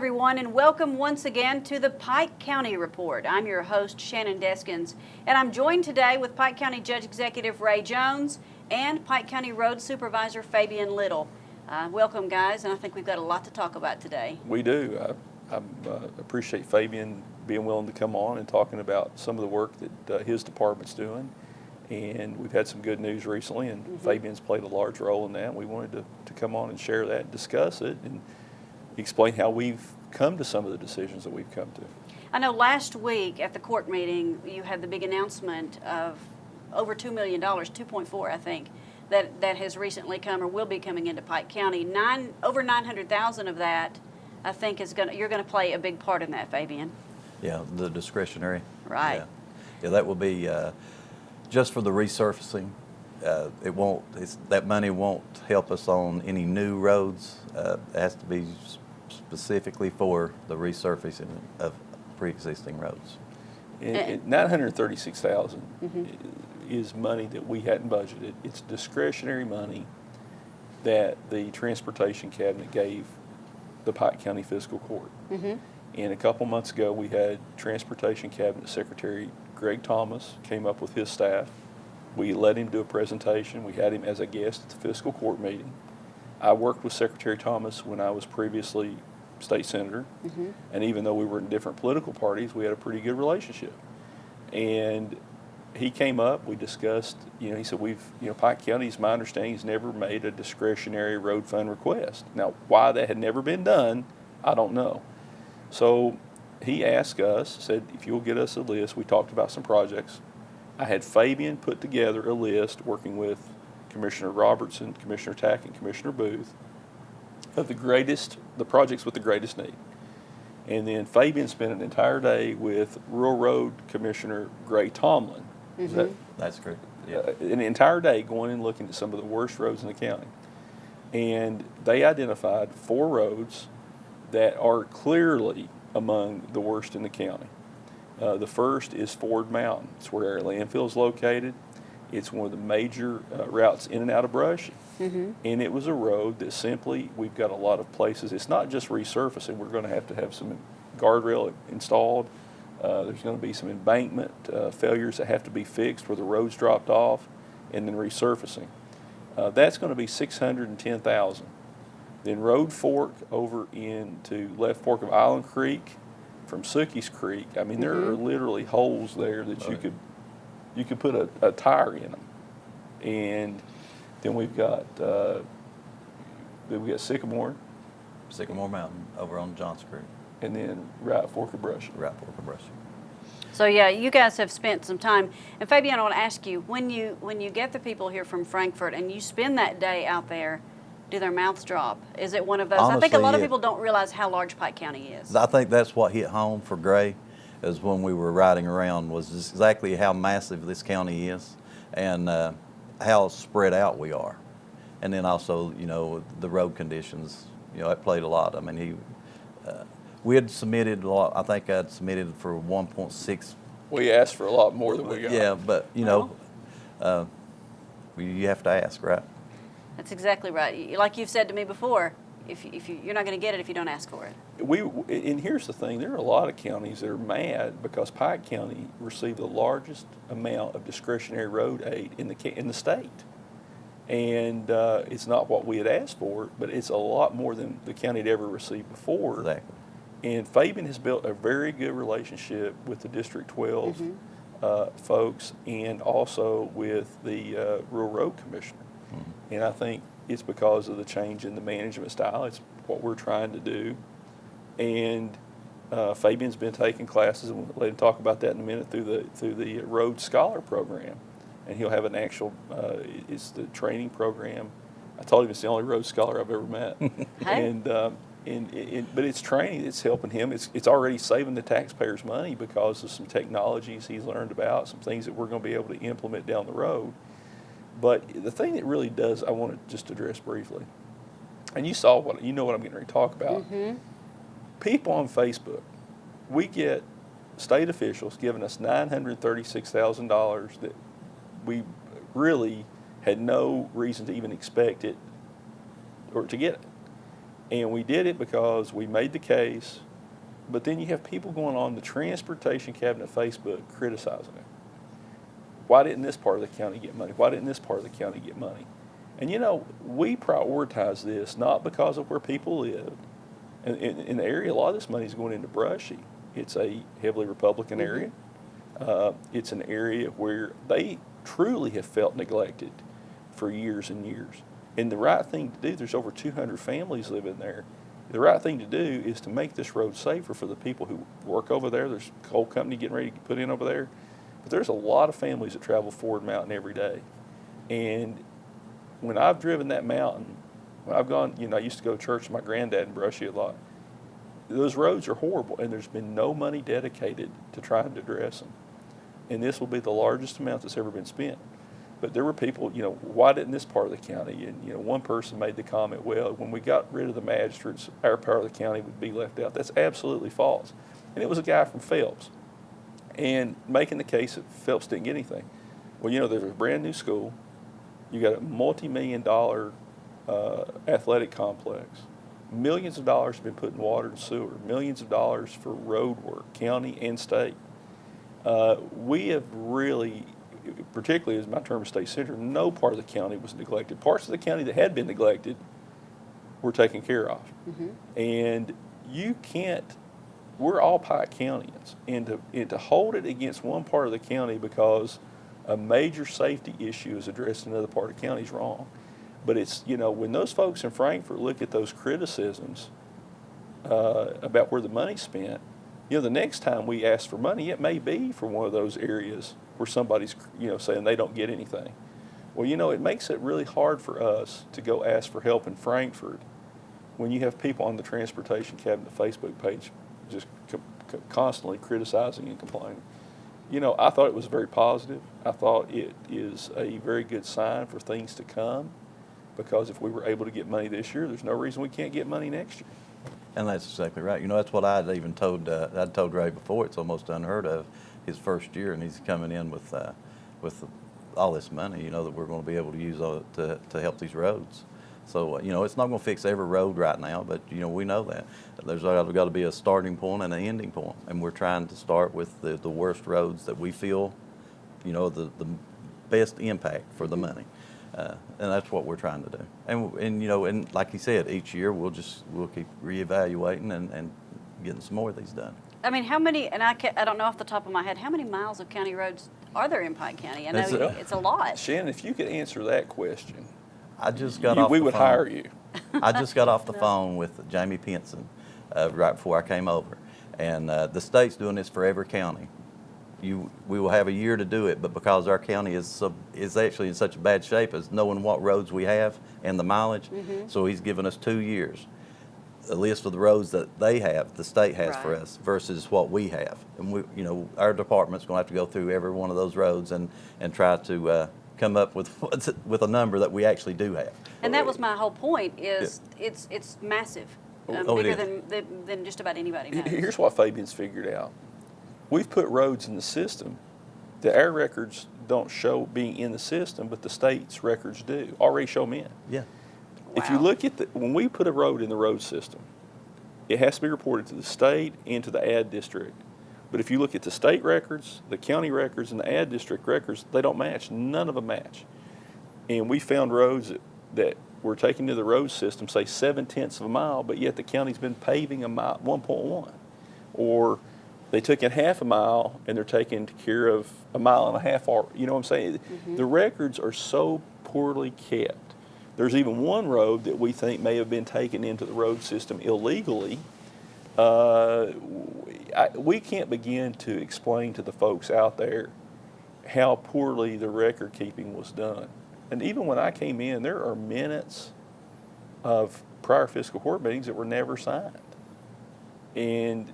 everyone, and welcome once again to the Pike County Report. I'm your host, Shannon Deskins, and I'm joined today with Pike County Judge Executive Ray Jones and Pike County Road Supervisor Fabian Little. Welcome, guys, and I think we've got a lot to talk about today. We do. I appreciate Fabian being willing to come on and talking about some of the work that his department's doing. And we've had some good news recently, and Fabian's played a large role in that. We wanted to come on and share that, discuss it, and explain how we've come to some of the decisions that we've come to. I know last week at the court meeting, you had the big announcement of over $2 million, 2.4, I think, that has recently come or will be coming into Pike County. Over 900,000 of that, I think, you're going to play a big part in that, Fabian. Yeah, the discretionary. Right. Yeah, that will be just for the resurfacing. That money won't help us on any new roads. It has to be specifically for the resurfacing of pre-existing roads. And $936,000 is money that we hadn't budgeted. It's discretionary money that the Transportation Cabinet gave the Pike County Fiscal Court. And a couple months ago, we had Transportation Cabinet Secretary Greg Thomas came up with his staff. We let him do a presentation. We had him as a guest at the fiscal court meeting. I worked with Secretary Thomas when I was previously state senator, and even though we were in different political parties, we had a pretty good relationship. And he came up, we discussed, he said, Pike County's, my understanding, has never made a discretionary road fund request. Now, why that had never been done, I don't know. So he asked us, said, if you'll get us a list, we talked about some projects. I had Fabian put together a list, working with Commissioner Robertson, Commissioner Tack, and Commissioner Booth, of the projects with the greatest need. And then Fabian spent an entire day with Rural Road Commissioner Gray Tomlin. That's correct. Yeah. An entire day going and looking at some of the worst roads in the county. And they identified 4 roads that are clearly among the worst in the county. The first is Ford Mountain. It's where our landfill is located. It's one of the major routes in and out of Brush. And it was a road that simply, we've got a lot of places. It's not just resurfacing. We're going to have some guardrail installed. There's going to be some embankment failures that have to be fixed where the road's dropped off, and then resurfacing. That's going to be $610,000. Then Road Fork over into Left Fork of Island Creek from Sookie's Creek. I mean, there are literally holes there that you could put a tire in them. And then we've got Sycamore Mountain over on Johnson Creek. And then Right Fork of Brush. So yeah, you guys have spent some time. And Fabian, I want to ask you, when you get the people here from Frankfort and you spend that day out there, do their mouths drop? Is it one of those? Honestly, I think a lot of people don't realize how large Pike County is. I think that's what hit home for Gray, is when we were riding around, was exactly how massive this county is and how spread out we are. And then also, the road conditions, that played a lot. I mean, we had submitted a lot. I think I'd submitted for 1.6. We asked for a lot more than we got. Yeah, but, you have to ask, right? That's exactly right. Like you've said to me before, you're not going to get it if you don't ask for it. And here's the thing: there are a lot of counties that are mad because Pike County received the largest amount of discretionary road aid in the state, and it's not what we had asked for, but it's a lot more than the county had ever received before. Exactly. And Fabian has built a very good relationship with the District 12 folks, and also with the Rural Road Commissioner. And I think it's because of the change in the management style. It's what we're trying to do. And Fabian's been taking classes, and we'll let him talk about that in a minute, through the Road Scholar program. And he'll have an actual, it's the training program. I told him it's the only Road Scholar I've ever met. Hey. But it's training, it's helping him. It's already saving the taxpayers money because of some technologies he's learned about, some things that we're going to be able to implement down the road. But the thing that really does, I want to just address briefly, and you know what I'm getting ready to talk about. People on Facebook, we get state officials giving us $936,000 that we really had no reason to even expect it or to get it. And we did it because we made the case, but then you have people going on the Transportation Cabinet Facebook criticizing it. Why didn't this part of the county get money? Why didn't this part of the county get money? And you know, we prioritize this not because of where people live. In the area, a lot of this money is going into Brushy. It's a heavily Republican area. It's an area where they truly have felt neglected for years and years. And the right thing to do, there's over 200 families living there. The right thing to do is to make this road safer for the people who work over there. There's a coal company getting ready to put in over there. But there's a lot of families that travel Ford Mountain every day. And when I've driven that mountain, when I've gone, you know, I used to go to church with my granddad in Brushy a lot. Those roads are horrible, and there's been no money dedicated to trying to address them. And this will be the largest amount that's ever been spent. But there were people, you know, why didn't this part of the county? And, you know, one person made the comment, well, when we got rid of the magistrates, our part of the county would be left out. That's absolutely false. And it was a guy from Phelps. And making the case that Phelps didn't get anything. Well, you know, there's a brand new school. You got a multi-million-dollar athletic complex. Millions of dollars have been put in water and sewer. Millions of dollars for road work, county and state. We have really, particularly as my term as state senator, no part of the county was neglected. Parts of the county that had been neglected were taken care of. And you can't, we're all Pike Countyans. And to hold it against one part of the county because a major safety issue is addressed in another part of the county is wrong. But it's, you know, when those folks in Frankfort look at those criticisms about where the money's spent, you know, the next time we ask for money, it may be for one of those areas where somebody's, you know, saying they don't get anything. Well, you know, it makes it really hard for us to go ask for help in Frankfort when you have people on the Transportation Cabinet Facebook page just constantly criticizing and complaining. You know, I thought it was very positive. I thought it is a very good sign for things to come, because if we were able to get money this year, there's no reason we can't get money next year. And that's exactly right. You know, that's what I'd even told, I'd told Ray before. It's almost unheard of, his first year, and he's coming in with all this money, you know, that we're going to be able to use to help these roads. So, you know, it's not going to fix every road right now, but, you know, we know that. There's got to be a starting point and an ending point, and we're trying to start with the worst roads that we feel, you know, the best impact for the money. And that's what we're trying to do. And you know, and like you said, each year we'll keep reevaluating and getting some more of these done. I mean, how many, and I don't know off the top of my head, how many miles of county roads are there in Pike County? I know it's a lot. Shannon, if you could answer that question, I just got off we the would phone. hire you. I just got off the phone with Jamie Pinson right before I came over. And the state's doing this for every county. We will have a year to do it, but because our county is actually in such a bad shape as knowing what roads we have and the mileage, so he's given us 2 years. A list of the roads that they have, the state has for us, versus what we have. And we, you know, our department's going to have to go through every one of those roads and try to come up with a number that we actually do have. And that was my whole point. Is it's massive, bigger than just about anybody knows. Here's what Fabian's figured out. We've put roads in the system that our records don't show being in the system, but the state's records do, already show them in. Yeah. If you look at when we put a road in the road system, it has to be reported to the state and to the ad district. But if you look at the state records, the county records, and the ad district records, they don't match. None of them match. And we found roads that were taken to the road system, say 7/10 of a mile, but yet the county's been paving a mile, 1.1. Or they took in half a mile and they're taking care of a mile and a half. You know what I'm saying? The records are so poorly kept. There's even one road that we think may have been taken into the road system illegally. We can't begin to explain to the folks out there how poorly the record keeping was done. And even when I came in, there are minutes of prior fiscal court meetings that were never signed. And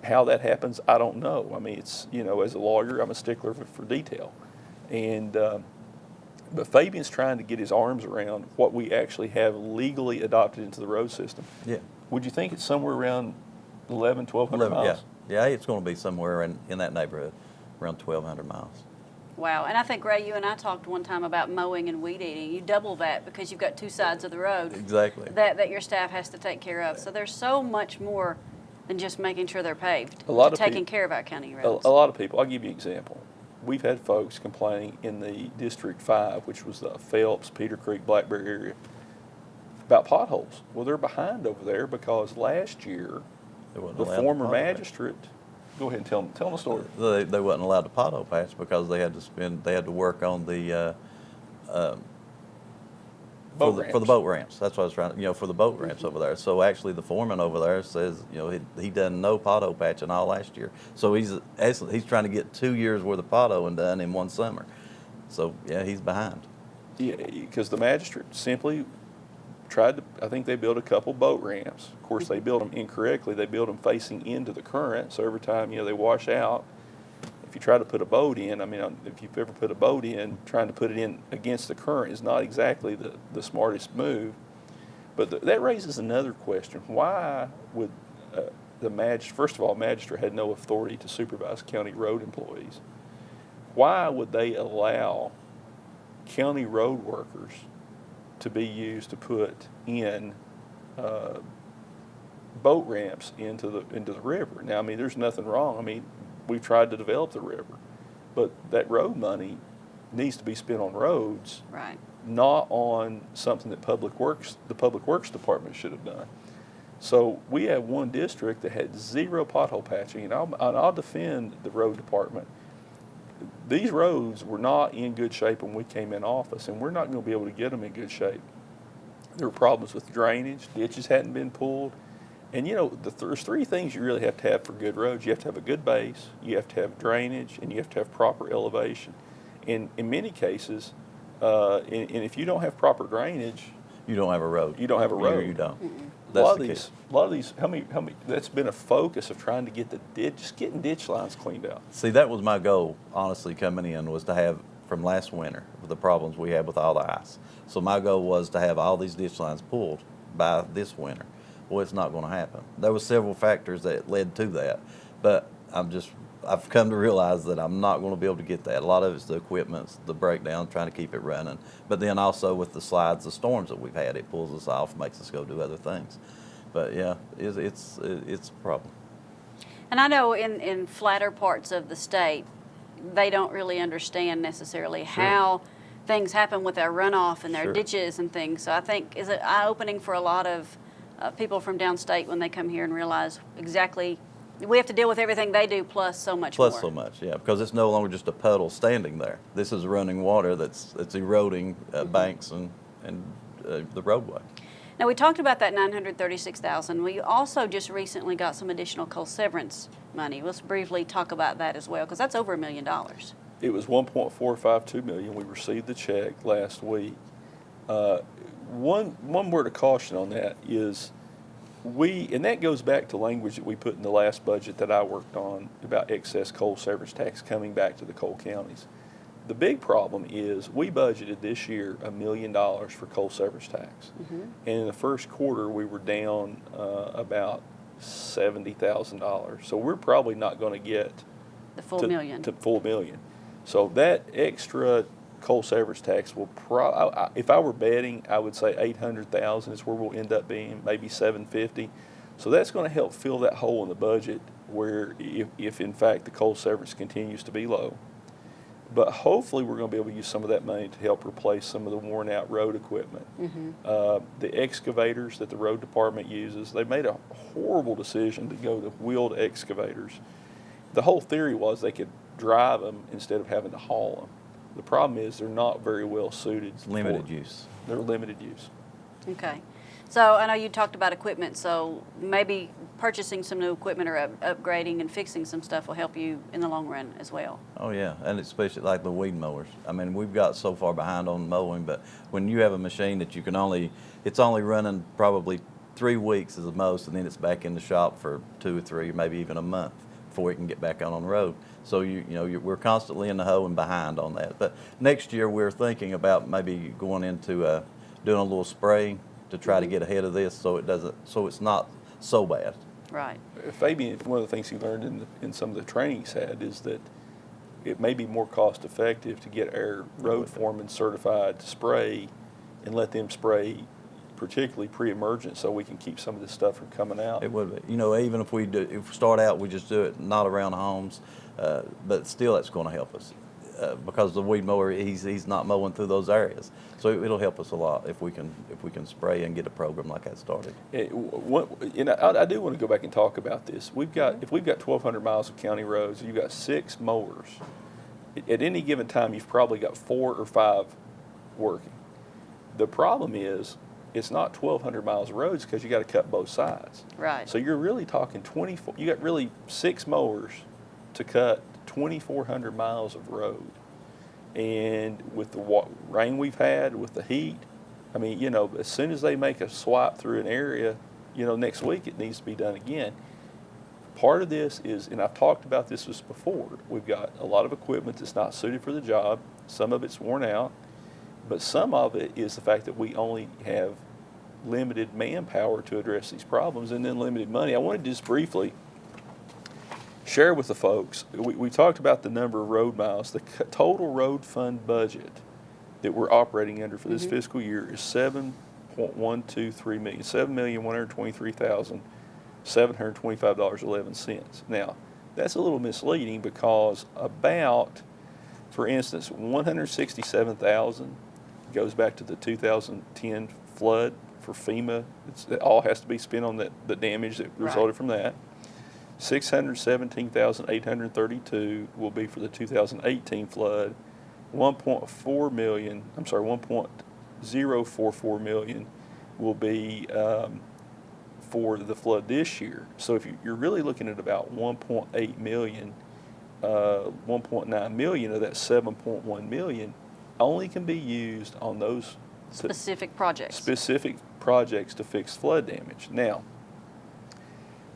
how that happens, I don't know. I mean, it's, you know, as a lawyer, I'm a stickler for detail. And but Fabian's trying to get his arms around what we actually have legally adopted into the road system. Yeah. Would you think it's somewhere around 1,200 miles? Yeah, it's going to be somewhere in that neighborhood, around 1,200 miles. Wow, and I think, Ray, you and I talked one time about mowing and weed eating. You double that because you've got two sides of the road Exactly. that your staff has to take care of. So there's so much more than just making sure they're paved, A lot to of taking peop- care of our county A roads. lot of people, I'll give you an example. We've had folks complaining in the District 5, which was the Phelps, Peter Creek, Blackberry area, about potholes. Well, they're behind over there because last year, They wasn't the allowed to former pothole patch. magistrate, go ahead and tell them the story. They wasn't allowed to pothole patch because they had to work on the for the ramps. boat ramps. That's what I was trying to, for the boat ramps over there. So actually, the foreman over there says, he done no pothole patching all last year. So he's trying to get 2 years worth of potholing done in one summer. So yeah, he's behind. Yeah, because the magistrate simply tried to, I think they built a couple boat ramps. Of course, they built them incorrectly. They built them facing into the current, so every time, they wash out. If you try to put a boat in, if you've ever put a boat in, trying to put it in against the current is not exactly the smartest move. But that raises another question. Why would first of all, magistrate had no authority to supervise county road employees. Why would they allow county road workers to be used to put in boat ramps into the river? Now, there's nothing wrong. We've tried to develop the river, but that road money needs to be spent on roads, Right. not on something that the Public Works Department should have done. So we have one district that had zero pothole patching, and I'll defend the road department. These roads were not in good shape when we came in office, and we're not going to be able to get them in good shape. There were problems with drainage, ditches hadn't been pulled, and there's three things you really have to have for good roads. You have to have a good base, you have to have drainage, and you have to have proper elevation. In many cases, and if you don't have proper drainage, You don't have a road. You don't have a road. You don't. a lot That's of these, how many, that's been a focus of trying to get getting ditch lines cleaned out. See, that was my goal, honestly, coming in, was to have, from last winter, with the problems we had with all the ice. So my goal was to have all these ditch lines pulled by this winter. Well, it's not going to happen. There were several factors that led to that, but I've come to realize that I'm not going to be able to get that. A lot of it's the equipment, the breakdown, trying to keep it running. But then also with the slides, the storms that we've had, it pulls us off, makes us go do other things. But yeah, it's a problem. And I know in flatter parts of the state, they don't really understand necessarily how things happen with our runoff and their ditches and things. So I think, is it eye-opening for a lot of people from downstate when they come here and realize exactly we have to deal with everything they do plus so much more. Plus so much, yeah, because it's no longer just a puddle standing there. This is running water that's eroding banks and the roadway. Now, we talked about that $936,000. We also just recently got some additional coal severance money. Let's briefly talk about that as well, because that's over $1 million. It was $1.452 million. We received the check last week. One word of caution on that is and that goes back to language that we put in the last budget that I worked on about excess coal severance tax coming back to the coal counties. The big problem is we budgeted this year $1 million for coal severance tax. And in the first quarter, we were down about $70,000. So we're probably not going to get The full million. to full million. So that extra coal severance tax will if I were betting, I would say 800,000 is where we'll end up being, maybe 750. So that's going to help fill that hole in the budget where if in fact the coal severance continues to be low. But hopefully we're going to be able to use some of that money to help replace some of the worn out road equipment. The excavators that the road department uses, they made a horrible decision to go to wheeled excavators. The whole theory was they could drive them instead of having to haul them. The problem is they're not very well suited. Limited use. They're limited use. Okay. So I know you talked about equipment, so maybe purchasing some new equipment or upgrading and fixing some stuff will help you in the long run as well. Oh yeah, and especially like the weed mowers. I mean, we've got so far behind on mowing, but when you have a machine that it's only running probably 3 weeks is the most, and then it's back in the shop for 2 or 3, maybe even a month before it can get back out on the road. So we're constantly in the hole and behind on that. But next year we're thinking about maybe going into doing a little spray to try to get ahead of this, so it's not so bad. Right. Fabian, one of the things he learned in some of the training he's had is that it may be more cost effective to get our road foremen certified to spray and let them spray particularly pre-emergent so we can keep some of this stuff from coming out. It would be. You know, even if we start out, we just do it not around homes, but still that's going to help us because the weed mower, he's not mowing through those areas. So it'll help us a lot if we can spray and get a program like that started. I do want to go back and talk about this. If we've got 1,200 miles of county roads, you've got 6 mowers. At any given time, you've probably got 4 or 5 working. The problem is, it's not 1,200 miles of roads because you got to cut both sides. Right. So you're really talking 24. You got really 6 mowers to cut 2,400 miles of road. And with the rain we've had, with the heat, I mean, you know, as soon as they make a swipe through an area, you know, next week it needs to be done again. Part of this is, and I've talked about this before, we've got a lot of equipment that's not suited for the job. Some of it's worn out, but some of it is the fact that we only have limited manpower to address these problems and then limited money. I wanted to just briefly share with the folks, we talked about the number of road miles. The total road fund budget that we're operating under for this fiscal year is $7.123 million, $7,123,725.11. Now, that's a little misleading because about, for instance, 167,000 goes back to the 2010 flood for FEMA. It all has to be spent on the damage that resulted from that. 617,832 will be for the 2018 flood. 1.44 million will be for the flood this year. So if you're really looking at about 1.8 million, 1.9 million of that 7.1 million only can be used on those Specific projects. Specific projects to fix flood damage. Now,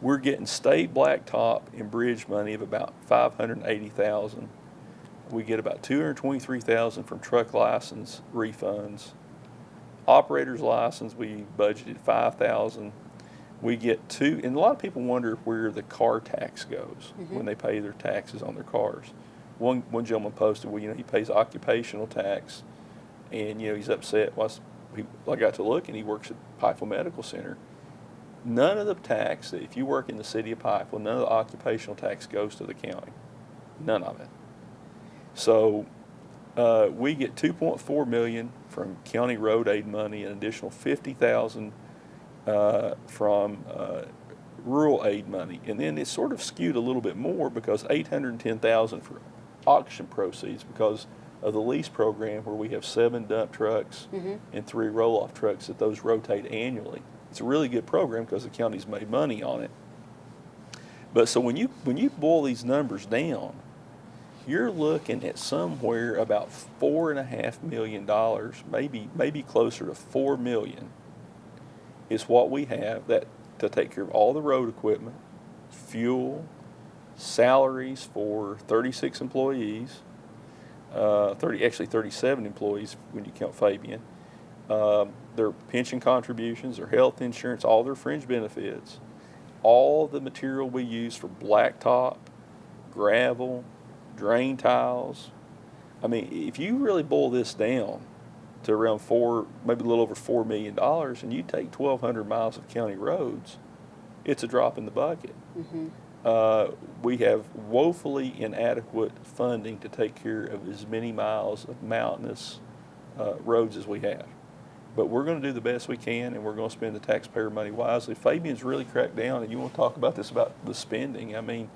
we're getting state blacktop and bridge money of about $580,000. We get about $223,000 from truck license refunds. Operator's license, we budgeted $5,000. We get and a lot of people wonder where the car tax goes when they pay their taxes on their cars. One gentleman posted, well, you know, he pays occupational tax, and, you know, he's upset. Well, I got to look, and he works at Pikeville Medical Center. None of the tax, if you work in the city of Pikeville, none of the occupational tax goes to the county. None of it. So we get $2.4 million from county road aid money, an additional $50,000 from rural aid money, and then it's sort of skewed a little bit more because $810,000 for auction proceeds because of the lease program where we have 7 dump trucks and 3 roll-off trucks that those rotate annually. It's a really good program because the county's made money on it. But so when you boil these numbers down, you're looking at somewhere about $4.5 million, maybe closer to $4 million, is what we have that to take care of all the road equipment, fuel, salaries for 36 employees, 37 employees when you count Fabian. Their pension contributions, their health insurance, all their fringe benefits, all the material we use for blacktop, gravel, drain tiles. I mean, if you really boil this down to around maybe a little over $4 million, and you take 1,200 miles of county roads, it's a drop in the bucket. We have woefully inadequate funding to take care of as many miles of mountainous roads as we have. But we're going to do the best we can, and we're going to spend the taxpayer money wisely. Fabian's really cracked down, and you want to talk about this, about the spending. I mean,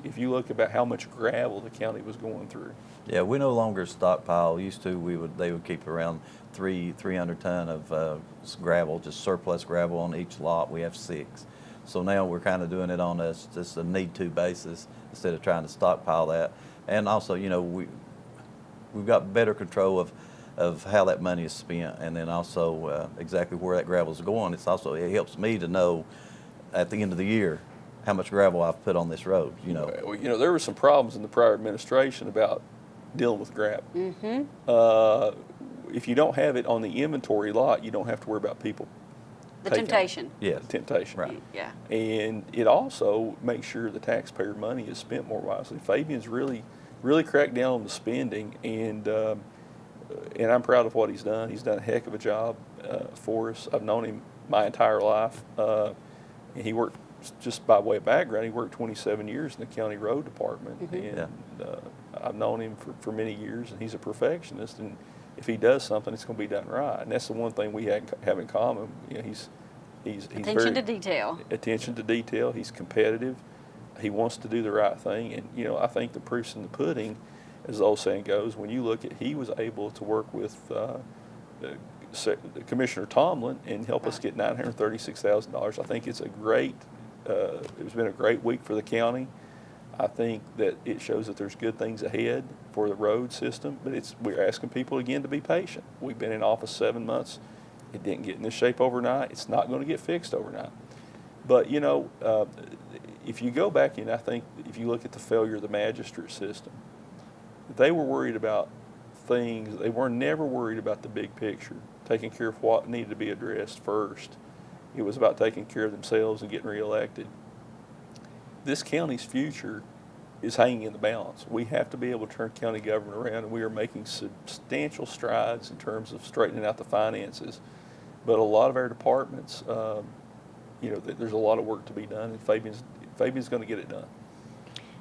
if you look about how much gravel the county was going through. Yeah, we no longer stockpile. Used to, they would keep around 300 ton of gravel, just surplus gravel on each lot. We have 6. So now we're kind of doing it on just a need-to basis instead of trying to stockpile that. And also, you know, we've got better control of how that money is spent, and then also exactly where that gravel is going. It helps me to know at the end of the year how much gravel I've put on this road. You know. Well, you know, there were some problems in the prior administration about dealing with gravel. If you don't have it on the inventory lot, you don't have to worry about people. The temptation. Yes. The temptation. Right. Yeah. And it also makes sure the taxpayer money is spent more wisely. Fabian's really really cracked down on the spending, and I'm proud of what he's done. He's done a heck of a job for us. I've known him my entire life, and he worked, just by way of background, he worked 27 years in the county road department, and I've known him for many years, and he's a perfectionist, and if he does something, it's going to be done right, and that's the one thing we have in common. You know, he's Attention to detail. Attention to detail. He's competitive. He wants to do the right thing, and you know, I think the proof's in the pudding, as the old saying goes. When you look at, he was able to work with Commissioner Tomlin and help us get $936,000. I think it's a great. It's been a great week for the county. I think that it shows that there's good things ahead for the road system, but we're asking people again to be patient. We've been in office 7 months. It didn't get in this shape overnight. It's not going to get fixed overnight. But, you know, if you go back and I think if you look at the failure of the magistrate system, they were worried about things. They were never worried about the big picture, taking care of what needed to be addressed first. It was about taking care of themselves and getting reelected. This county's future is hanging in the balance. We have to be able to turn county government around, and we are making substantial strides in terms of straightening out the finances. But a lot of our departments, you know, there's a lot of work to be done, and Fabian's going to get it done.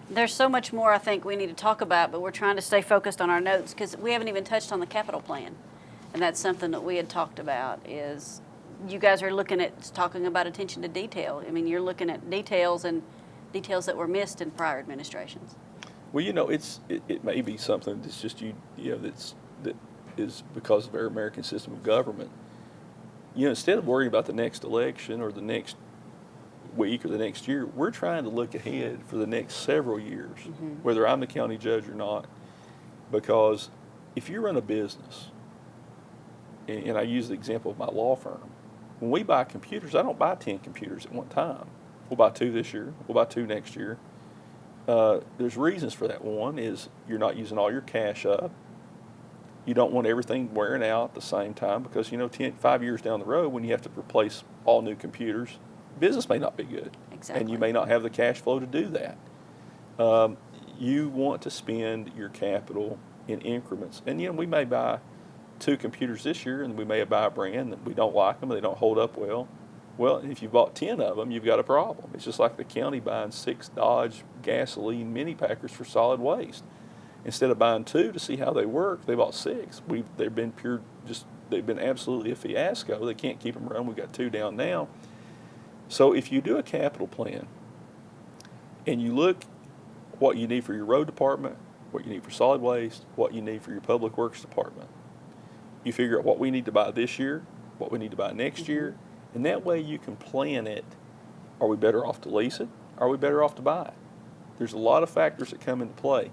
There's so much more I think we need to talk about, but we're trying to stay focused on our notes because we haven't even touched on the capital plan. And that's something that we had talked about is you guys are looking at talking about attention to detail. I mean, you're looking at details and details that were missed in prior administrations. Well, you know, it may be something that's just that is because of our American system of government. You know, instead of worrying about the next election or the next week or the next year, we're trying to look ahead for the next several years, whether I'm the county judge or not. Because if you run a business, and I use the example of my law firm, when we buy computers, I don't buy 10 computers at one time. We'll buy 2 this year. We'll buy 2 next year. There's reasons for that. One is you're not using all your cash up. You don't want everything wearing out at the same time because, you know, 5 years down the road when you have to replace all new computers, business may not be good. Exactly. And you may not have the cash flow to do that. You want to spend your capital in increments. And, you know, we may buy 2 computers this year and we may buy a brand that we don't like them, they don't hold up well. Well, if you bought 10 of them, you've got a problem. It's just like the county buying 6 Dodge gasoline mini packers for solid waste. Instead of buying 2 to see how they work, they bought 6. They've been absolutely a fiasco. They can't keep them running. We've got 2 down now. So if you do a capital plan and you look what you need for your road department, what you need for solid waste, what you need for your public works department, you figure out what we need to buy this year, what we need to buy next year, and that way you can plan it. Are we better off to lease it? Are we better off to buy it? There's a lot of factors that come into play.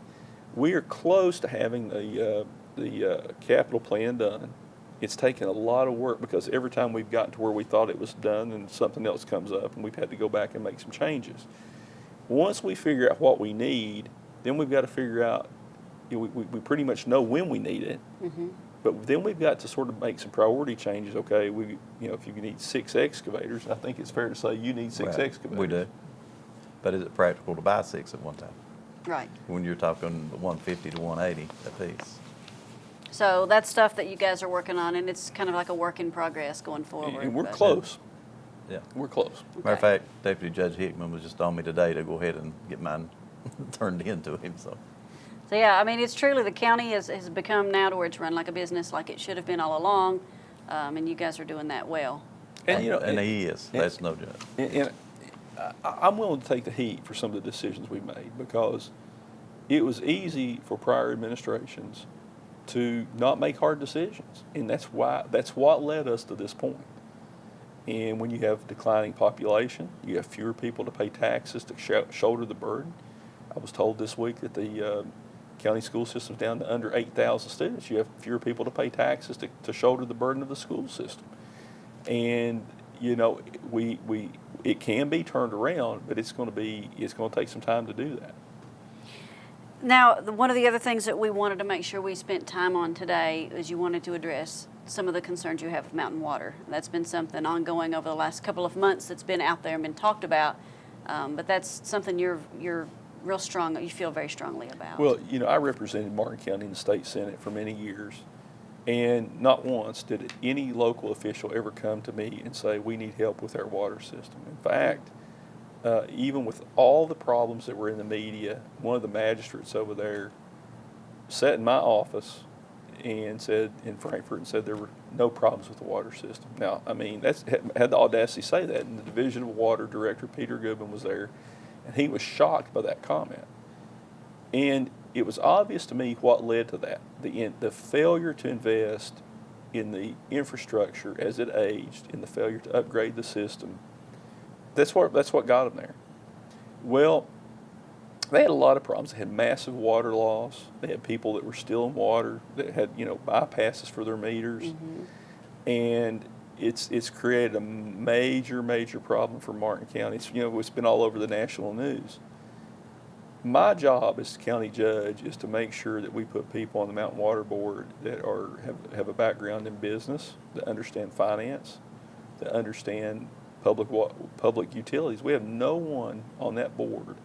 We are close to having the capital plan done. It's taken a lot of work because every time we've gotten to where we thought it was done and something else comes up and we've had to go back and make some changes. Once we figure out what we need, then we've got to figure out, you know, we pretty much know when we need it. But then we've got to sort of make some priority changes. Okay, you know, if you need 6 excavators, I think it's fair to say you need 6 excavators. We do. But is it practical to buy 6 at one time? Right. When you're talking 150 to 180 a piece. So that's stuff that you guys are working on, and it's kind of like a work in progress going forward. And we're but- close. Yeah. We're close. Matter of fact, Deputy Judge Hickman was just on me today to go ahead and get mine turned into him. So yeah, I mean, it's truly the county has become now to where it's run like a business, like it should have been all along, and you guys are doing that well. And you know, and he is. That's no joke. And I'm willing to take the heat for some of the decisions we made because it was easy for prior administrations to not make hard decisions, and that's what led us to this point. And when you have declining population, you have fewer people to pay taxes to shoulder the burden. I was told this week that the county school system's down to under 8,000 students. You have fewer people to pay taxes to shoulder the burden of the school system. And you know, it can be turned around, but it's going to take some time to do that. Now, one of the other things that we wanted to make sure we spent time on today is you wanted to address some of the concerns you have with mountain water. That's been something ongoing over the last couple of months that's been out there and been talked about, but that's something you're real strong, you feel very strongly about. Well, you know, I represented Martin County in the state senate for many years, and not once did any local official ever come to me and say, we need help with our water system. In fact, even with all the problems that were in the media, one of the magistrates over there sat in my office and said, in Frankfurt, and said there were no problems with the water system. Now, I mean, that's had the audacity to say that, and the Division of Water Director, Peter Goodman, was there, and he was shocked by that comment. And it was obvious to me what led to that, the failure to invest in the infrastructure as it aged, and the failure to upgrade the system. That's what got them there. Well, they had a lot of problems. They had massive water loss. They had people that were stealing water, that had, you know, bypasses for their meters. And it's created a major problem for Martin County. It's been all over the national news. My job as county judge is to make sure that we put people on the Mountain Water Board that have a background in business, that understand finance, that understand public utilities. We have no one on that board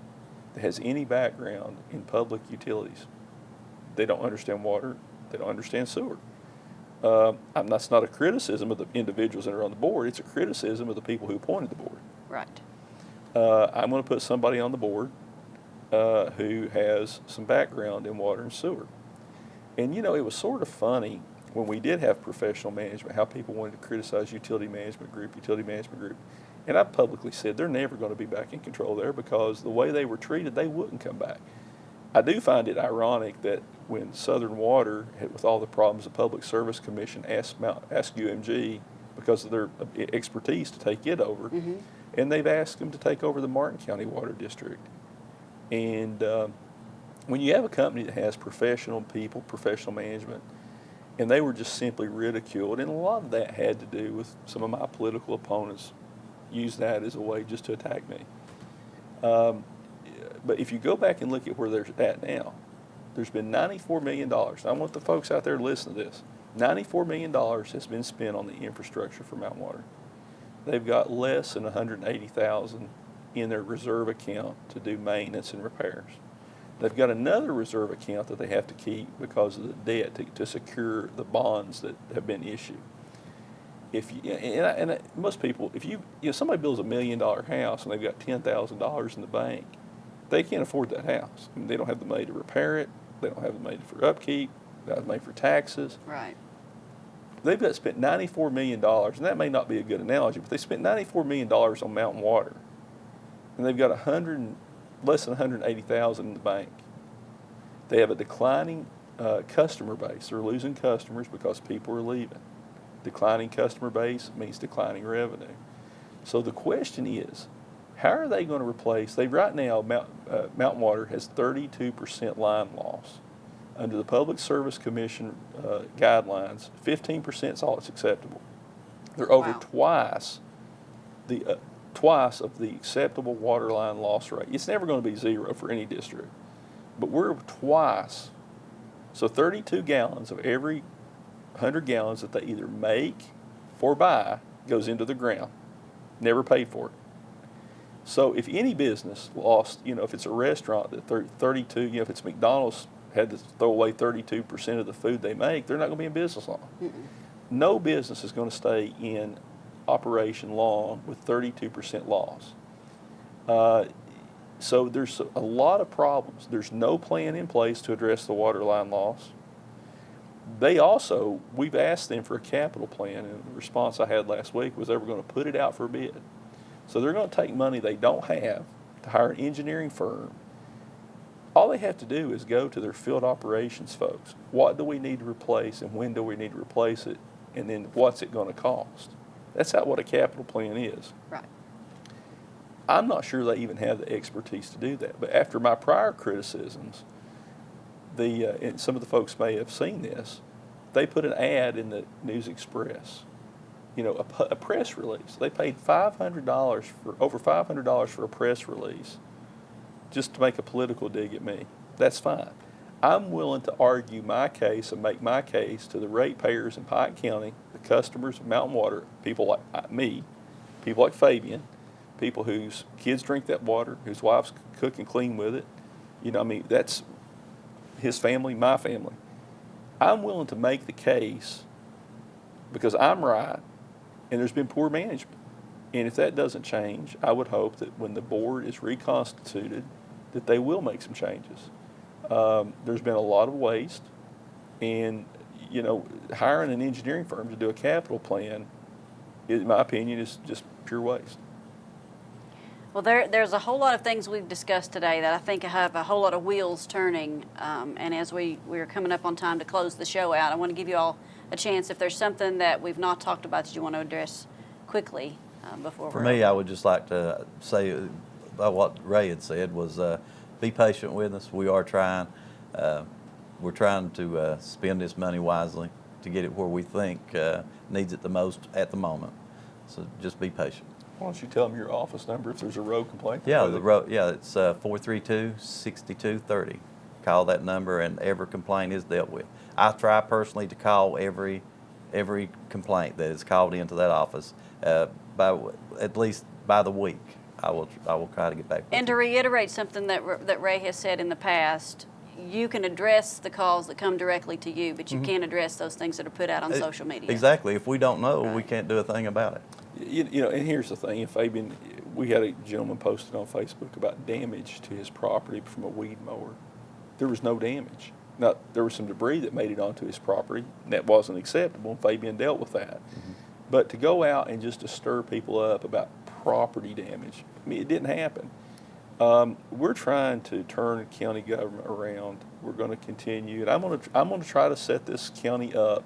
that has any background in public utilities. They don't understand water. They don't understand sewer. That's not a criticism of the individuals that are on the board. It's a criticism of the people who appointed the board. Right. I'm going to put somebody on the board who has some background in water and sewer. And, you know, it was sort of funny when we did have professional management, how people wanted to criticize utility management group. And I publicly said they're never going to be back in control there, because the way they were treated, they wouldn't come back. I do find it ironic that when Southern Water, with all the problems, the Public Service Commission asked UMG, because of their expertise, to take it over, and they've asked them to take over the Martin County Water District. And when you have a company that has professional people, professional management, and they were just simply ridiculed, and a lot of that had to do with some of my political opponents used that as a way just to attack me. But if you go back and look at where they're at now, there's been $94 million. I want the folks out there to listen to this. $94 million has been spent on the infrastructure for Mountain Water. They've got less than $180,000 in their reserve account to do maintenance and repairs. They've got another reserve account that they have to keep because of the debt to secure the bonds that have been issued. Most people, if somebody builds $1 million house and they've got $10,000 in the bank, they can't afford that house. I mean, they don't have the money to repair it. They don't have the money for upkeep. They don't have the money for taxes. Right. They've got spent $94 million, and that may not be a good analogy, but they spent $94 million on Mountain Water, and they've got less than $180,000 in the bank. They have a declining customer base. They're losing customers because people are leaving. Declining customer base means declining revenue. So the question is, how are they going to replace? Right now, Mountain Water has 32% line loss. Under the Public Service Commission guidelines, 15% is all that's acceptable. They're over twice of the acceptable water line loss rate. It's never going to be zero for any district, but we're twice. So 32 gallons of every 100 gallons that they either make or buy goes into the ground, never paid for it. So if any business lost, if it's a restaurant that 32, if it's McDonald's had to throw away 32% of the food they make, they're not going to be in business long. No business is going to stay in operation long with 32% loss. So there's a lot of problems. There's no plan in place to address the water line loss. We've asked them for a capital plan, and the response I had last week was they were going to put it out for a bid. So they're going to take money they don't have to hire an engineering firm. All they have to do is go to their field operations folks. What do we need to replace, and when do we need to replace it, and then what's it going to cost? That's what a capital plan is. Right. I'm not sure they even have the expertise to do that. But after my prior criticisms, and some of the folks may have seen this, they put an ad in the News Express, a press release. They paid over $500 for a press release just to make a political dig at me. That's fine. I'm willing to argue my case and make my case to the ratepayers in Pike County, the customers of Mountain Water, people like me, people like Fabian, people whose kids drink that water, whose wives cook and clean with it, You know, I mean, that's his family, my family. I'm willing to make the case because I'm right and there's been poor management. And if that doesn't change, I would hope that when the board is reconstituted, that they will make some changes. There's been a lot of waste, and you know, hiring an engineering firm to do a capital plan, in my opinion, is just pure waste. Well, there's a whole lot of things we've discussed today that I think have a whole lot of wheels turning. And as we're coming up on time to close the show out, I want to give you all a chance. If there's something that we've not talked about that you want to address quickly before For we're me, over. I would just like to say about what Ray had said was be patient with us. We are trying. We're trying to spend this money wisely to get it where we think needs it the most at the moment. So just be patient. Why don't you tell them your office number if there's a road complaint? Yeah, it's 432-6230. Call that number, and every complaint is dealt with. I try personally to call every complaint that is called into that office at least by the week. I will try to get back with And you. to reiterate something that Ray has said in the past, you can address the calls that come directly to you, but you can't address those things that are put out on social media. Exactly. If we don't know, we Right. can't do a thing about it. You know, and here's the thing: if Fabian, we had a gentleman posted on Facebook about damage to his property from a weed mower. There was no damage. Now, there was some debris that made it onto his property, and that wasn't acceptable, and Fabian dealt with that. But to go out and just to stir people up about property damage, I mean, it didn't happen. We're trying to turn county government around. We're going to continue, and I'm going to try to set this county up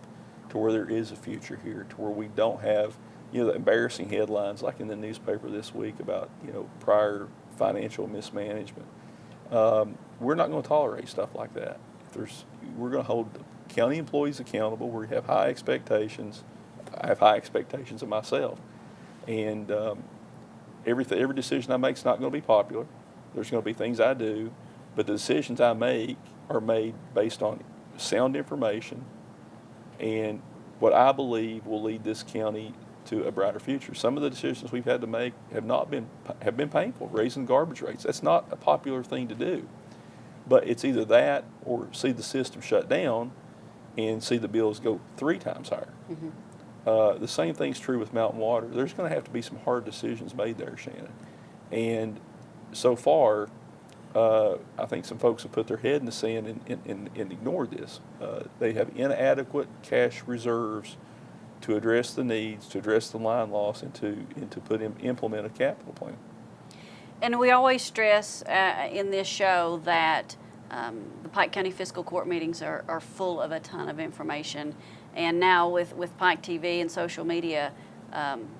to where there is a future here, to where we don't have, you know, the embarrassing headlines like in the newspaper this week about, you know, prior financial mismanagement. We're not going to tolerate stuff like that. We're going to hold the county employees accountable. We have high expectations. I have high expectations of myself, and every decision I make is not going to be popular. There's going to be things I do, but the decisions I make are made based on sound information and what I believe will lead this county to a brighter future. Some of the decisions we've had to make have been painful. Raising garbage rates, that's not a popular thing to do, but it's either that or see the system shut down and see the bills go 3 times higher. The same thing's true with Mountain Water. There's going to have to be some hard decisions made there, Shannon. And so far, I think some folks have put their head in the sand and ignored this. They have inadequate cash reserves to address the needs, to address the line loss, and to implement a capital plan. And we always stress in this show that the Pike County Fiscal Court meetings are full of a ton of information. And now with Pike TV and social media,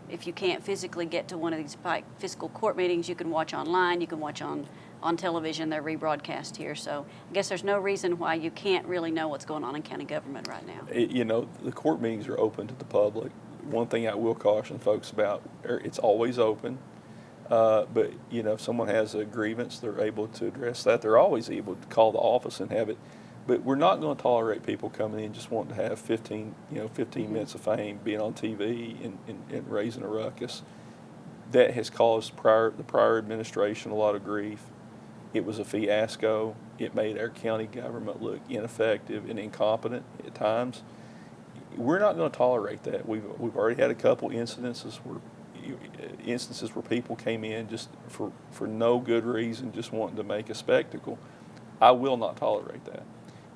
if you can't physically get to one of these Pike Fiscal Court meetings, you can watch online, you can watch on television. They're rebroadcast here. So I guess there's no reason why you can't really know what's going on in county government right now. You know, the court meetings are open to the public. One thing I will caution folks about, it's always open. But, you know, if someone has a grievance, they're able to address that. They're always able to call the office and have it. But we're not going to tolerate people coming in just wanting to have 15 minutes of fame, being on TV and raising a ruckus. That has caused the prior administration a lot of grief. It was a fiasco. It made our county government look ineffective and incompetent at times. We're not going to tolerate that. We've already had a couple instances where people came in just for no good reason, just wanting to make a spectacle. I will not tolerate that.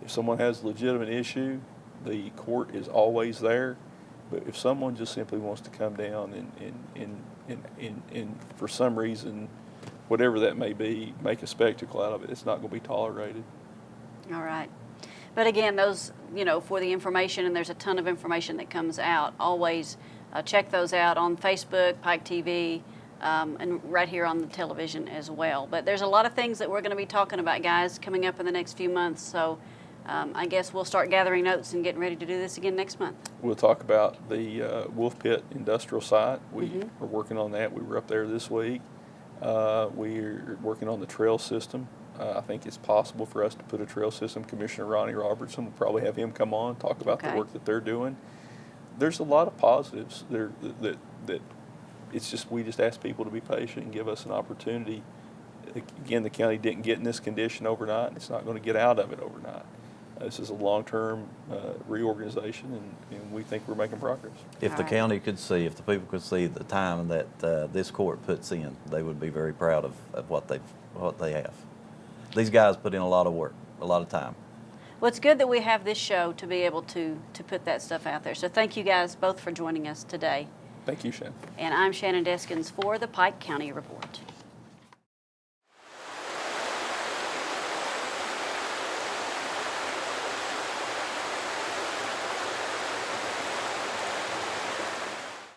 If someone has a legitimate issue, the court is always there. But if someone just simply wants to come down and for some reason, whatever that may be, make a spectacle out of it, it's not going to be tolerated. All right. But again, those, you know, for the information, and there's a ton of information that comes out, always check those out on Facebook, Pike TV, and right here on the television as well. But there's a lot of things that we're going to be talking about, guys, coming up in the next few months. So I guess we'll start gathering notes and getting ready to do this again next month. We'll talk about the Wolf Pit industrial site. We are working on that. We were up there this week. We're working on the trail system. I think it's possible for us to put a trail system. Commissioner Ronnie Robertson will probably have him come on, talk about the work that they're doing. There's a lot of positives there that it's just, we just ask people to be patient and give us an opportunity. again, the county didn't get in this condition overnight, and it's not going to get out of it overnight. This is a long-term reorganization, and we think we're making progress. If the All right. county could see, if the people could see the time that this court puts in, they would be very proud of what they have. These guys put in a lot of work, a lot of time. Well, it's good that we have this show to be able to put that stuff out there. So thank you guys both for joining us today. Thank you, Shannon. And I'm Shannon Deskins for the Pike County Report.